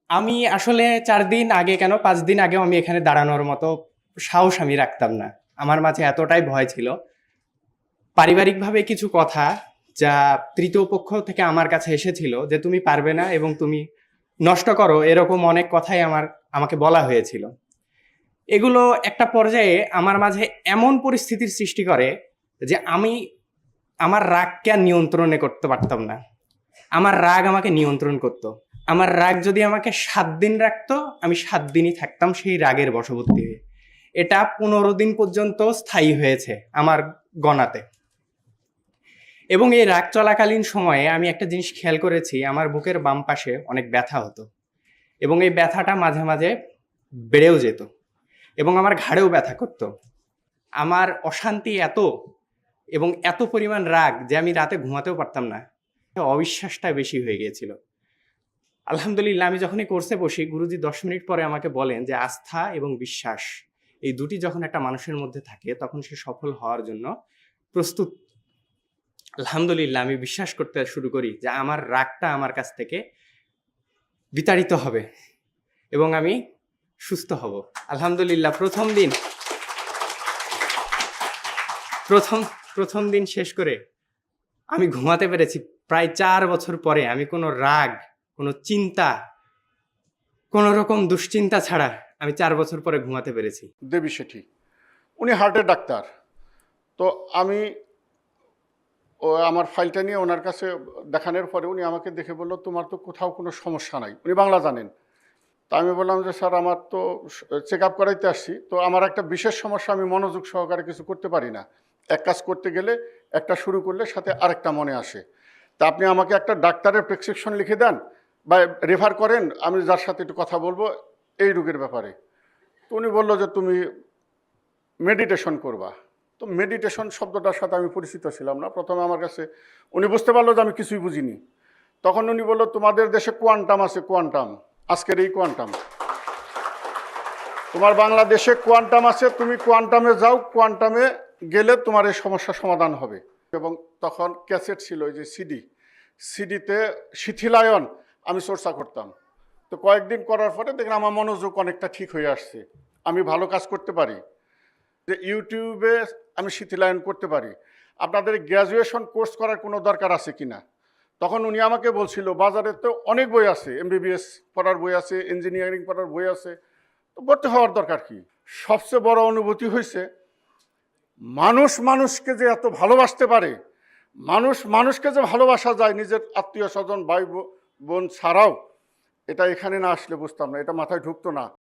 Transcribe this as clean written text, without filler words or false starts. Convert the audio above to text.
আমি আসলে ৪ দিন আগে কেন ৫ দিন আগেও আমি এখানে দাঁড়ানোর মতো সাহস আমি রাখতাম না। আমার মাঝে এতটাই ভয় ছিল। পারিবারিকভাবে কিছু কথা যা তৃতীয় পক্ষ থেকে আমার কাছে এসেছিল যে, "তুমি পারবে না এবং তুমি নষ্ট করো।" এরকম অনেক কথাই আমাকে বলা হয়েছিল। এগুলো একটা পর্যায়ে আমার মাঝে এমন পরিস্থিতির সৃষ্টি করে যে আমি আমার রাগকে আর নিয়ন্ত্রণে করতে পারতাম না। আমার রাগ আমাকে নিয়ন্ত্রণ করত। আমার রাগ যদি আমাকে ৭ দিন রাখতো, আমি ৭ দিনই থাকতাম সেই রাগের বশবর্তী হয়ে। এটা ১৫ দিন পর্যন্ত স্থায়ী হয়েছে আমার গণাতে। এবং এই রাগ চলাকালীন সময়ে আমি একটা জিনিস খেয়াল করেছি, আমার বুকের বাম পাশে অনেক ব্যথা হতো। এবং এই ব্যথাটা মাঝে, মাঝে বেড়েও যেত। এবং আমার ঘাড়েও ব্যথা করত। আমার অশান্তি এত এবং এত পরিমাণ রাগ যে আমি রাতে ঘুমাতেও পারতাম না। অবিশ্বাসটা বেশি হয়ে গিয়েছিল। আলহামদুলিল্লাহ আমি যখন এই কোর্সে বসি, গুরুজি ১০ মিনিট পরে আমাকে বলেন যে আস্থা এবং বিশ্বাস এই দুটি যখন একটা মানুষের মধ্যে থাকে তখন সে সফল হওয়ার জন্য প্রস্তুত। আলহামদুলিল্লাহ আমি বিশ্বাস করতে শুরু করি যে আমার রাগটা আমার কাছ থেকে বিতাড়িত হবে এবং আমি সুস্থ হব। আলহামদুলিল্লাহ প্রথম দিন শেষ করে আমি ঘুমাতে পেরেছি। প্রায় ৪ বছর পরে আমি কোনো রাগ, কোনো চিন্তা, কোনো রকম দুশ্চিন্তা ছাড়া আমি ৪ বছর পরে ঘুমাতে পেরেছি। দেবী শেঠী, উনি হার্টের ডাক্তার। তো আমি আমার ফাইলটা নিয়ে ওনার কাছে দেখানোর পরে উনি আমাকে দেখে বলল, তোমার তো কোথাও কোনো সমস্যা নাই। উনি বাংলা জানেন। তা আমি বললাম যে স্যার, আমার তো চেক আপ করাইতে আসছি, তো আমার একটা বিশেষ সমস্যা, আমি মনোযোগ সহকারে কিছু করতে পারি না। এক কাজ করতে গেলে একটা শুরু করলে সাথে আরেকটা মনে আসে। তা আপনি আমাকে একটা ডাক্তারের প্রেসক্রিপশন লিখে দেন বা রেফার করেন, আমি যার সাথে একটু কথা বলবো এই রোগের ব্যাপারে। তো উনি বললো যে তুমি মেডিটেশন করবা। তো মেডিটেশন শব্দটার সাথে আমি পরিচিত ছিলাম না। প্রথমে আমার কাছে উনি বুঝতে পারলো যে আমি কিছুই বুঝিনি। তখন উনি বললো, তোমাদের দেশে কোয়ান্টাম আছে, কোয়ান্টাম, আজকের এই কোয়ান্টাম, তোমার বাংলাদেশে কোয়ান্টাম আছে, তুমি কোয়ান্টামে যাও, কোয়ান্টামে গেলে তোমার এই সমস্যার সমাধান হবে। এবং তখন ক্যাসেট ছিল, ওই যে সিডিতে শিথিলায়ন আমি চর্চা করতাম। তো কয়েকদিন করার পরে দেখলাম আমার মনোযোগ অনেকটা ঠিক হয়ে আসছে, আমি ভালো কাজ করতে পারি। যে ইউটিউবে আমি শিথিলায়ন করতে পারি, আপনাদের গ্র্যাজুয়েশন কোর্স করার কোনো দরকার আছে কি না। তখন উনি আমাকে বলছিল, বাজারে তো অনেক বই আছে, এমবিবিএস পড়ার বই আছে, ইঞ্জিনিয়ারিং পড়ার বই আছে, তো ভর্তি হওয়ার দরকার কি। সবচেয়ে বড় অনুভূতি হয়েছে, মানুষ মানুষকে যে এত ভালোবাসতে পারে, মানুষকে যে ভালোবাসা যায়, নিজের আত্মীয় স্বজন ভাই বোন ছাড়াও, এটা এখানে না আসলে বুঝতাম না, এটা মাথায় ঢুকতো না।